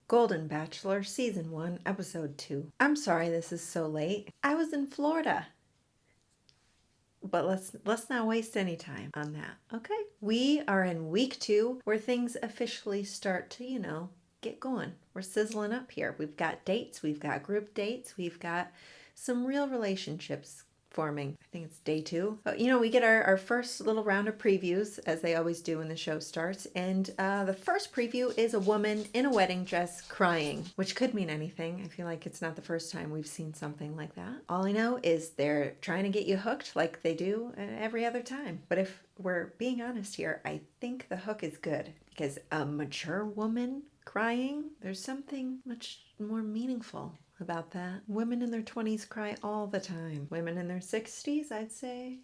Golden Bachelor, Season 1, Episode 2. I'm sorry this is so late. I was in Florida. But let's not waste any time on that, okay? We are in week 2 where things officially start to, get going. We're sizzling up here. We've got dates, we've got group dates, we've got some real relationships forming. I think it's day 2. But we get our first little round of previews, as they always do when the show starts. And the first preview is a woman in a wedding dress crying, which could mean anything. I feel like it's not the first time we've seen something like that. All I know is they're trying to get you hooked like they do every other time. But if we're being honest here, I think the hook is good, because a mature woman crying, there's something much more meaningful about that. Women in their 20s cry all the time. Women in their 60s, I'd say,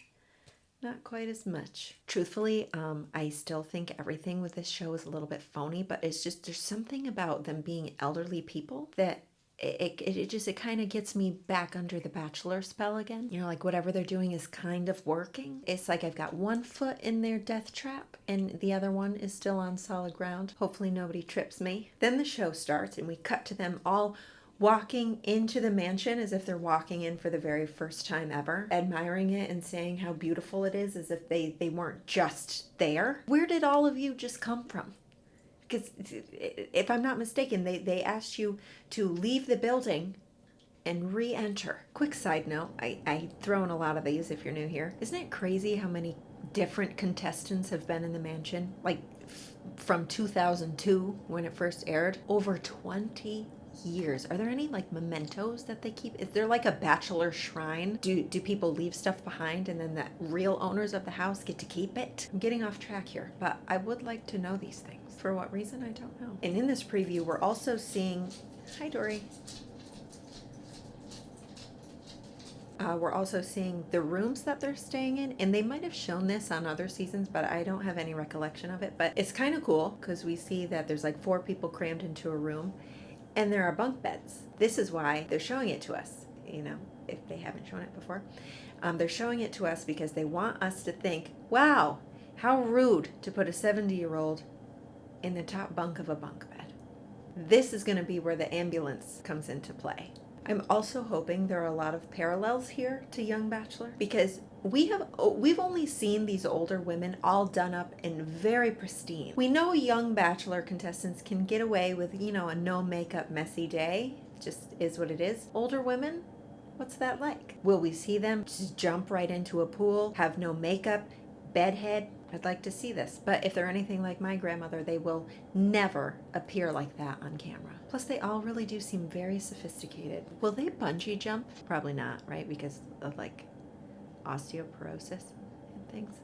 not quite as much. Truthfully, I still think everything with this show is a little bit phony, but it's just, there's something about them being elderly people that it kind of gets me back under the Bachelor spell again. Like whatever they're doing is kind of working. It's like I've got one foot in their death trap and the other one is still on solid ground. Hopefully nobody trips me. Then the show starts and we cut to them all walking into the mansion as if they're walking in for the very first time ever, admiring it and saying how beautiful it is, as if they weren't just there. Where did all of you just come from? Because if I'm not mistaken, they asked you to leave the building and re-enter. Quick side note, I throw in a lot of these if you're new here. Isn't it crazy how many different contestants have been in the mansion? Like from 2002 when it first aired, over 20 years. Are there any like mementos that they keep? Is there like a Bachelor shrine? Do people leave stuff behind and then the real owners of the house get to keep it? I'm getting off track here, but I would like to know these things. For what reason, I don't know. And in this preview, we're also seeing, hi Dory. We're also seeing the rooms that they're staying in, and they might have shown this on other seasons, but I don't have any recollection of it. But it's kind of cool because we see that there's like 4 people crammed into a room. And there are bunk beds. This is why they're showing it to us, if they haven't shown it before. They're showing it to us because they want us to think, wow, how rude to put a 70-year-old in the top bunk of a bunk bed. This is going to be where the ambulance comes into play. I'm also hoping there are a lot of parallels here to Young Bachelor, because we've only seen these older women all done up in very pristine. We know Young Bachelor contestants can get away with, a no makeup messy day. It just is what it is. Older women, what's that like? Will we see them just jump right into a pool, have no makeup, bedhead? I'd like to see this. But if they're anything like my grandmother, they will never appear like that on camera. Plus, they all really do seem very sophisticated. Will they bungee jump? Probably not, right? Because of like osteoporosis and things.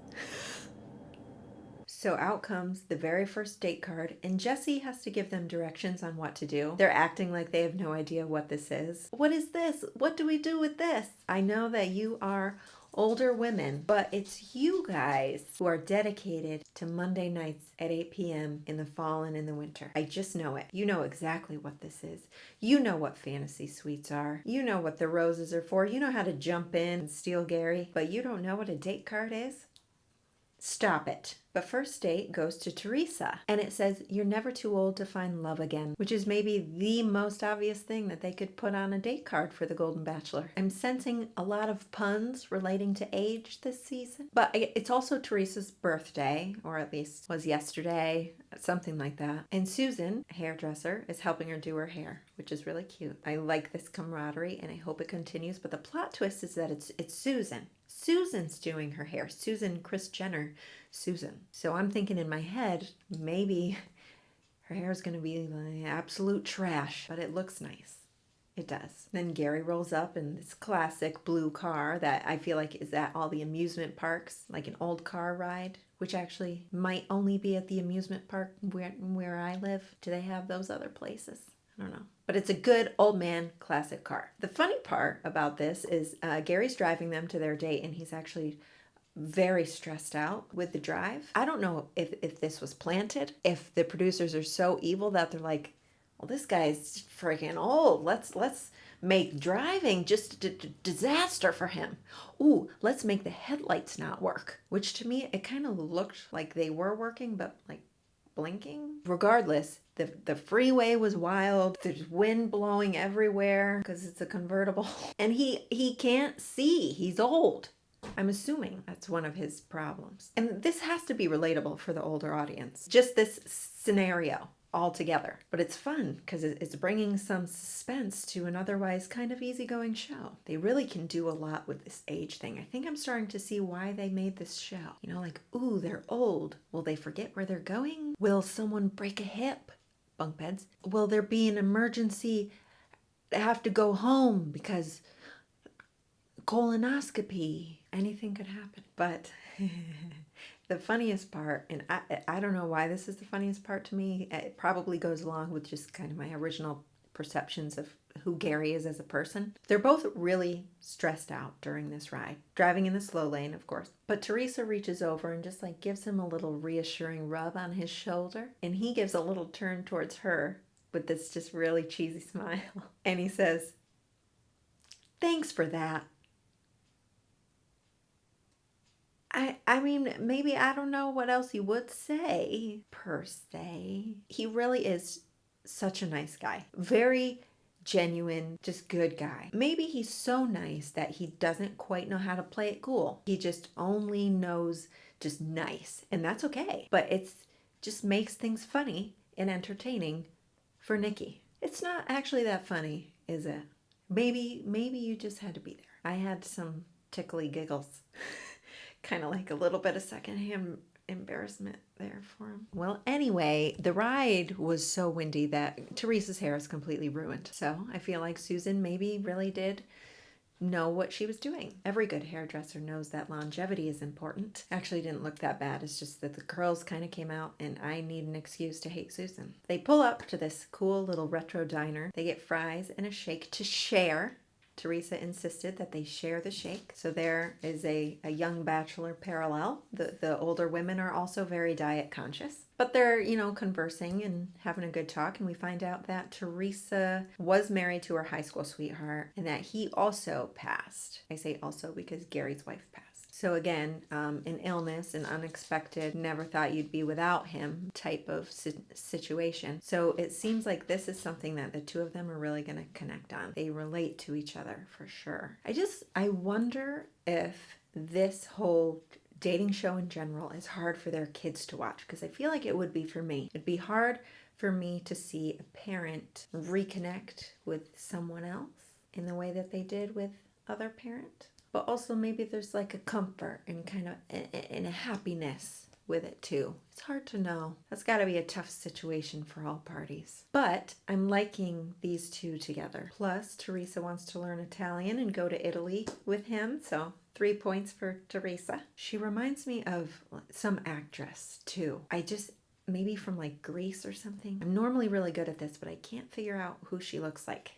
So out comes the very first date card, and Jesse has to give them directions on what to do. They're acting like they have no idea what this is. What is this? What do we do with this? I know that you are older women, but it's you guys who are dedicated to Monday nights at 8 p.m. in the fall and in the winter. I just know it. You know exactly what this is. You know what fantasy suites are. You know what the roses are for. You know how to jump in and steal Gary, but you don't know what a date card is? Stop it. But first date goes to Teresa, and it says, you're never too old to find love again, which is maybe the most obvious thing that they could put on a date card for the Golden Bachelor. I'm sensing a lot of puns relating to age this season, but it's also Teresa's birthday, or at least was yesterday, something like that. And Susan, a hairdresser, is helping her do her hair, which is really cute. I like this camaraderie, and I hope it continues, but the plot twist is that it's Susan. Susan's doing her hair. Kris Jenner, Susan. So I'm thinking in my head, maybe her hair is going to be like absolute trash, but it looks nice. It does. Then Gary rolls up in this classic blue car that I feel like is at all the amusement parks, like an old car ride, which actually might only be at the amusement park where I live. Do they have those other places? I don't know. But it's a good old man classic car. The funny part about this is Gary's driving them to their date, and he's actually very stressed out with the drive. I don't know if this was planted, if the producers are so evil that they're like, well, this guy's freaking old. Let's make driving just a disaster for him. Ooh, let's make the headlights not work. Which to me, it kind of looked like they were working, but like blinking. Regardless, the freeway was wild. There's wind blowing everywhere because it's a convertible. And he can't see. He's old. I'm assuming that's one of his problems. And this has to be relatable for the older audience. Just this scenario altogether. But it's fun because it's bringing some suspense to an otherwise kind of easygoing show. They really can do a lot with this age thing. I think I'm starting to see why they made this show. You know, like, ooh, they're old. Will they forget where they're going? Will someone break a hip? Bunk beds. Will there be an emergency? They have to go home because colonoscopy. Anything could happen. But the funniest part, and I don't know why this is the funniest part to me, it probably goes along with just kind of my original perceptions of who Gary is as a person. They're both really stressed out during this ride, driving in the slow lane, of course. But Teresa reaches over and just like gives him a little reassuring rub on his shoulder, and he gives a little turn towards her with this just really cheesy smile. And he says, "Thanks for that." I mean, maybe I don't know what else he would say, per se. He really is such a nice guy. Very genuine, just good guy. Maybe he's so nice that he doesn't quite know how to play it cool. He just only knows just nice, and that's okay. But it's just makes things funny and entertaining for Nikki. It's not actually that funny, is it? Maybe you just had to be there. I had some tickly giggles. Kind of like a little bit of secondhand embarrassment there for him. Well, anyway, the ride was so windy that Teresa's hair is completely ruined. So I feel like Susan maybe really did know what she was doing. Every good hairdresser knows that longevity is important. Actually didn't look that bad. It's just that the curls kind of came out and I need an excuse to hate Susan. They pull up to this cool little retro diner. They get fries and a shake to share. Teresa insisted that they share the shake. So there is a young bachelor parallel. The older women are also very diet conscious. But they're, you know, conversing and having a good talk. And we find out that Teresa was married to her high school sweetheart and that he also passed. I say also because Gary's wife passed. So again, an illness, an unexpected, never thought you'd be without him type of situation. So it seems like this is something that the two of them are really going to connect on. They relate to each other for sure. I wonder if this whole dating show in general is hard for their kids to watch, because I feel like it would be for me. It'd be hard for me to see a parent reconnect with someone else in the way that they did with other parent. But also maybe there's like a comfort and kind of and a happiness with it too. It's hard to know. That's got to be a tough situation for all parties. But I'm liking these two together. Plus, Teresa wants to learn Italian and go to Italy with him. So 3 points for Teresa. She reminds me of some actress too. Maybe from like Greece or something. I'm normally really good at this, but I can't figure out who she looks like.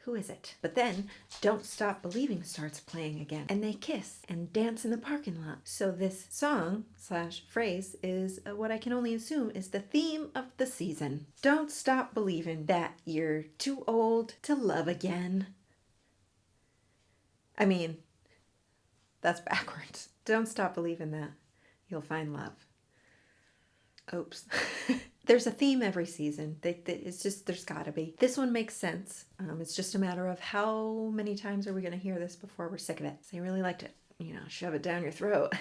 Who is it? But then Don't Stop Believing starts playing again, and they kiss and dance in the parking lot. So this song / phrase is what I can only assume is the theme of the season. Don't stop believing that you're too old to love again. I mean, that's backwards. Don't stop believing that you'll find love. Oops. There's a theme every season. It's just, there's gotta be. This one makes sense. It's just a matter of how many times are we gonna hear this before we're sick of it. So I really liked it. You know, shove it down your throat.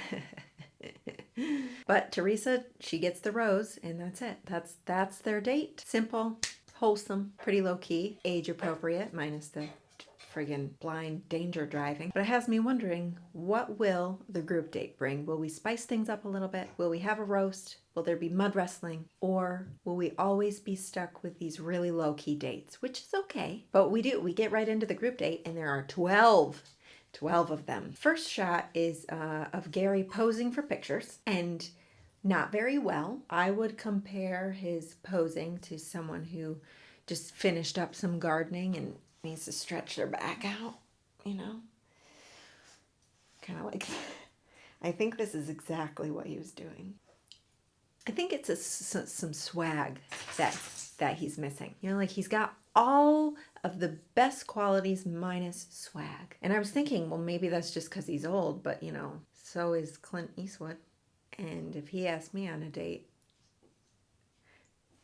But Teresa, she gets the rose, and that's it. That's their date. Simple, wholesome, pretty low key, age appropriate, minus the friggin' blind danger driving. But it has me wondering, what will the group date bring? Will we spice things up a little bit? Will we have a roast? Will there be mud wrestling? Or will we always be stuck with these really low-key dates? Which is okay. But we get right into the group date, and there are 12 of them. First shot is of Gary posing for pictures, and not very well. I would compare his posing to someone who just finished up some gardening and needs to stretch their back out, you know? Kind of like, I think this is exactly what he was doing. I think it's some swag that he's missing. You know, like he's got all of the best qualities minus swag. And I was thinking, well, maybe that's just because he's old, but you know, so is Clint Eastwood. And if he asked me on a date,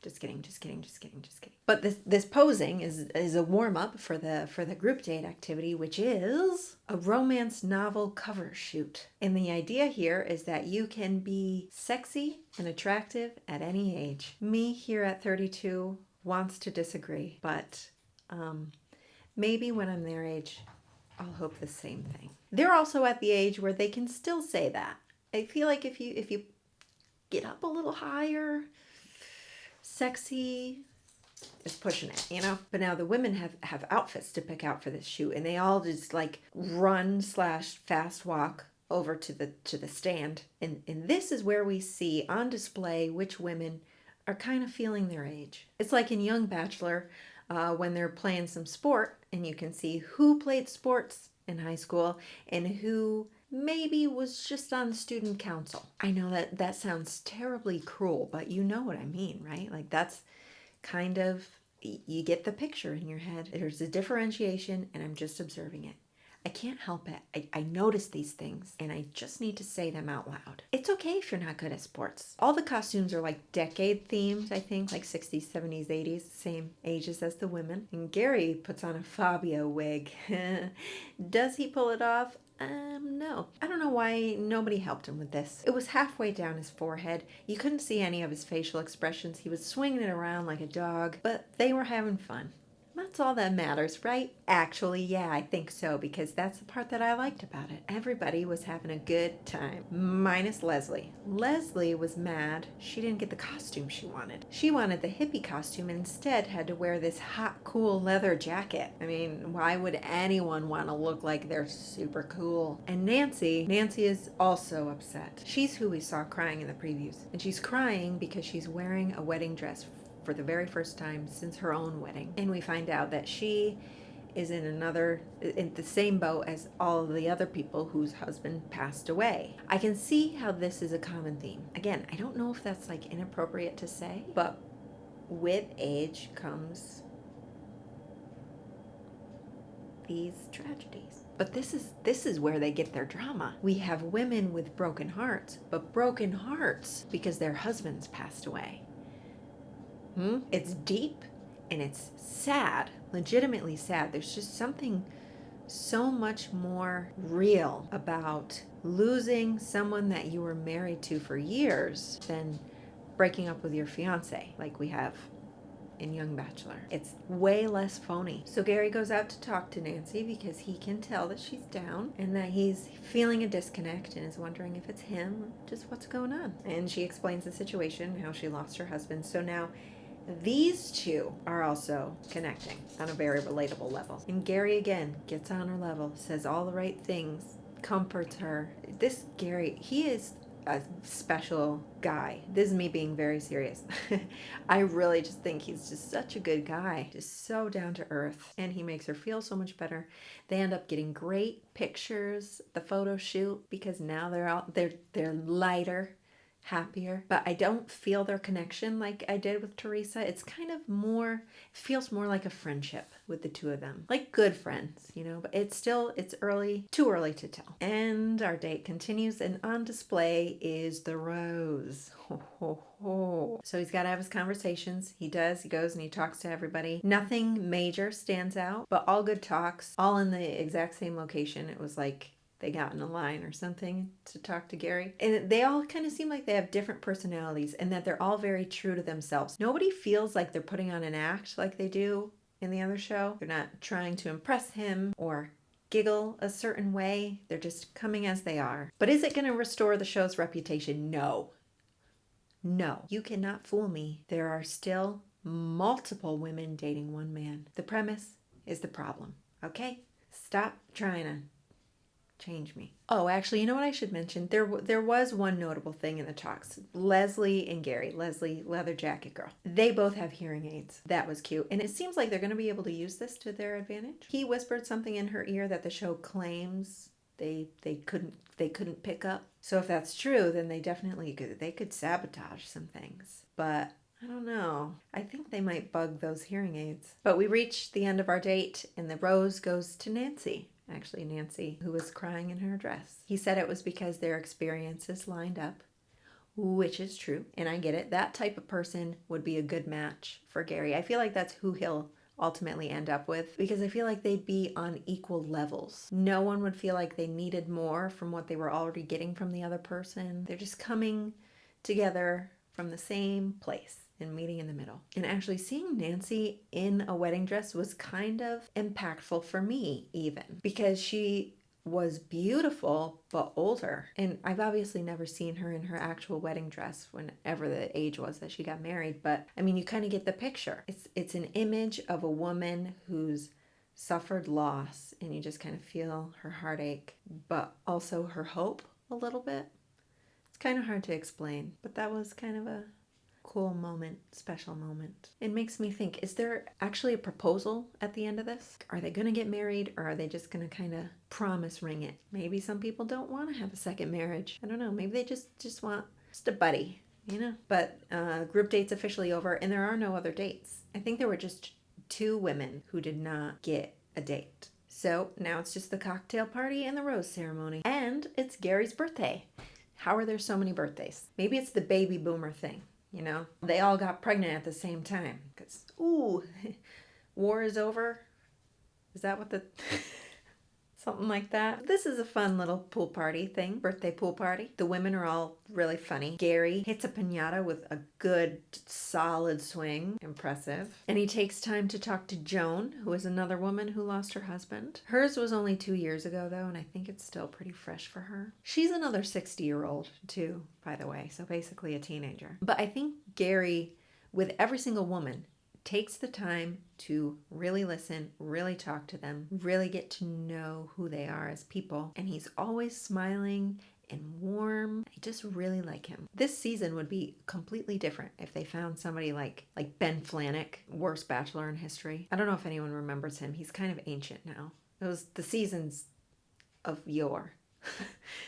Just kidding, just kidding, just kidding, just kidding. But this posing is a warm up for the group date activity, which is a romance novel cover shoot. And the idea here is that you can be sexy and attractive at any age. Me here at 32 wants to disagree, but maybe when I'm their age, I'll hope the same thing. They're also at the age where they can still say that. I feel like if you get up a little higher, sexy is pushing it, you know? But now the women have outfits to pick out for this shoot, and they all just like run/fast walk over to the stand. And this is where we see on display which women are kind of feeling their age. It's like in Young Bachelor, when they're playing some sport, and you can see who played sports in high school and who maybe was just on student council. I know that sounds terribly cruel, but you know what I mean, right? Like that's kind of, you get the picture in your head. There's a differentiation, and I'm just observing it. I can't help it. I notice these things, and I just need to say them out loud. It's okay if you're not good at sports. All the costumes are like decade themed, I think, like 60s, 70s, 80s, same ages as the women. And Gary puts on a Fabio wig. Does he pull it off? No. I don't know why nobody helped him with this. It was halfway down his forehead. You couldn't see any of his facial expressions. He was swinging it around like a dog, but they were having fun. That's all that matters, right? Actually, yeah, I think so, because that's the part that I liked about it. Everybody was having a good time, minus Leslie. Leslie was mad she didn't get the costume she wanted. She wanted the hippie costume and instead had to wear this hot, cool leather jacket. I mean, why would anyone want to look like they're super cool? And Nancy is also upset. She's who we saw crying in the previews. And she's crying because she's wearing a wedding dress for the very first time since her own wedding. And we find out that she is in the same boat as all of the other people whose husband passed away. I can see how this is a common theme. Again, I don't know if that's like inappropriate to say, but with age comes these tragedies. But this is where they get their drama. We have women with broken hearts, but broken hearts because their husbands passed away. It's deep and it's sad, legitimately sad. There's just something so much more real about losing someone that you were married to for years than breaking up with your fiance like we have in Young Bachelor. It's way less phony. So Gary goes out to talk to Nancy because he can tell that she's down and that he's feeling a disconnect and is wondering if it's him or just what's going on. And she explains the situation, how she lost her husband. So now these two are also connecting on a very relatable level. And Gary again gets on her level, says all the right things, comforts her. This Gary, he is a special guy. This is me being very serious. I really just think he's just such a good guy, just so down to earth, and he makes her feel so much better. They end up getting great pictures, the photo shoot, because now they're lighter, happier, but I don't feel their connection like I did with Teresa. It's kind of more, it feels more like a friendship with the two of them, like good friends, you know, but it's early, too early to tell. And our date continues, and on display is the rose. Ho, ho, ho. So he's got to have his conversations. He does. He goes and he talks to everybody. Nothing major stands out, but all good talks, all in the exact same location. It was like they got in a line or something to talk to Gary. And they all kind of seem like they have different personalities and that they're all very true to themselves. Nobody feels like they're putting on an act like they do in the other show. They're not trying to impress him or giggle a certain way. They're just coming as they are. But is it going to restore the show's reputation? No. No. You cannot fool me. There are still multiple women dating one man. The premise is the problem. Okay? Stop trying to change me. Oh, actually, you know what I should mention? There was one notable thing in the talks. Leslie and Gary, Leslie, leather jacket girl. They both have hearing aids. That was cute. And it seems like they're going to be able to use this to their advantage. He whispered something in her ear that the show claims they couldn't pick up. So if that's true, then they could sabotage some things. But I don't know. I think they might bug those hearing aids. But we reach the end of our date and the rose goes to Nancy. Actually, Nancy, who was crying in her dress. He said it was because their experiences lined up. which is true. And I get it. That type of person would be a good match for Gary. I feel like that's who he'll ultimately end up with, because I feel like they'd be on equal levels. No one would feel like they needed more from what they were already getting from the other person. They're just coming together from the same place and meeting in the middle. And actually seeing Nancy in a wedding dress was kind of impactful for me, even because she was beautiful but older, and I've obviously never seen her in her actual wedding dress whenever the age was that she got married, but I mean, you kind of get the picture. It's an image of a woman who's suffered loss, and you just kind of feel her heartache but also her hope a little bit. It's kind of hard to explain, but that was kind of a cool moment, special moment. It makes me think, is there actually a proposal at the end of this? Are they going to get married, or are they just going to kind of promise ring it? Maybe some people don't want to have a second marriage. I don't know. Maybe they just want just a buddy, you know? But group date's officially over, and there are no other dates. I think there were just 2 women who did not get a date. So now it's just the cocktail party and the rose ceremony. And it's Gary's birthday. How are there so many birthdays? Maybe it's the baby boomer thing. You know, they all got pregnant at the same time because, ooh, war is over. Is that what the, something like that? This is a fun little pool party thing, birthday pool party. The women are all really funny. Gary hits a piñata with a good solid swing. Impressive. And he takes time to talk to Joan, who is another woman who lost her husband. Hers was only 2 years ago though, and I think it's still pretty fresh for her. She's another 60-year-old too, by the way, so basically a teenager. But I think Gary, with every single woman, takes the time to really listen, really talk to them, really get to know who they are as people. And he's always smiling and warm. I just really like him. This season would be completely different if they found somebody like Ben Flajnik, worst bachelor in history. I don't know if anyone remembers him. He's kind of ancient now. It was the seasons of yore.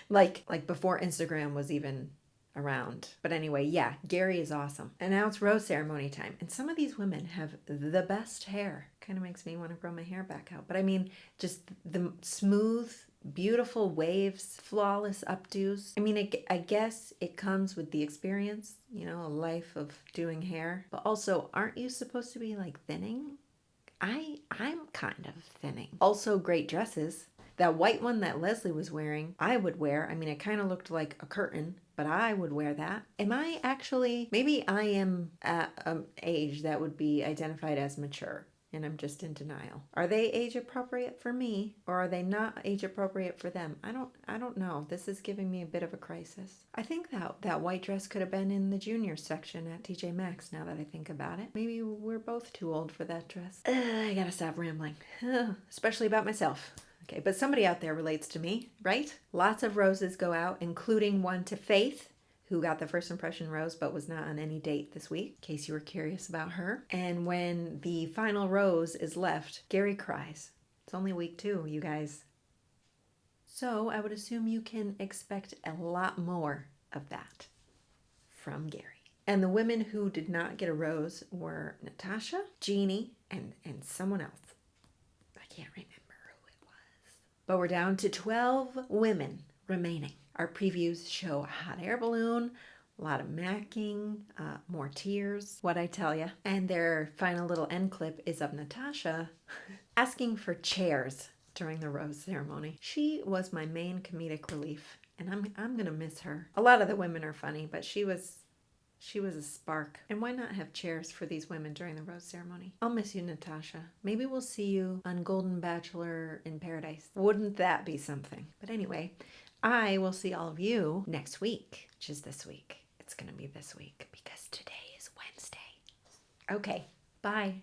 like before Instagram was even around. But anyway, yeah, Gary is awesome. And now it's rose ceremony time. And some of these women have the best hair. Kind of makes me want to grow my hair back out. But I mean, just the smooth, beautiful waves, flawless updos. I mean, I guess it comes with the experience, you know, a life of doing hair. But also, aren't you supposed to be like thinning? I'm kind of thinning. Also, great dresses. That white one that Leslie was wearing, I would wear. I mean, it kind of looked like a curtain, but I would wear that. Am I actually, maybe I am at an age that would be identified as mature, and I'm just in denial. Are they age appropriate for me, or are they not age appropriate for them? I don't know. This is giving me a bit of a crisis. I think that white dress could have been in the junior section at TJ Maxx, now that I think about it. Maybe we're both too old for that dress. I gotta stop rambling, especially about myself. Okay, but somebody out there relates to me, right? Lots of roses go out, including one to Faith, who got the first impression rose but was not on any date this week, in case you were curious about her. And when the final rose is left, Gary cries. It's only week 2, you guys. So I would assume you can expect a lot more of that from Gary. And the women who did not get a rose were Natasha, Jeannie, and someone else. I can't remember. But we're down to 12 women remaining. Our previews show a hot air balloon, a lot of macking, more tears, what I tell ya. And their final little end clip is of Natasha asking for chairs during the rose ceremony. She was my main comedic relief, and I'm gonna miss her. A lot of the women are funny, but she was a spark. And why not have chairs for these women during the rose ceremony? I'll miss you, Natasha. Maybe we'll see you on Golden Bachelor in Paradise. Wouldn't that be something? But anyway, I will see all of you next week, which is this week. It's going to be this week because today is Wednesday. Okay, bye.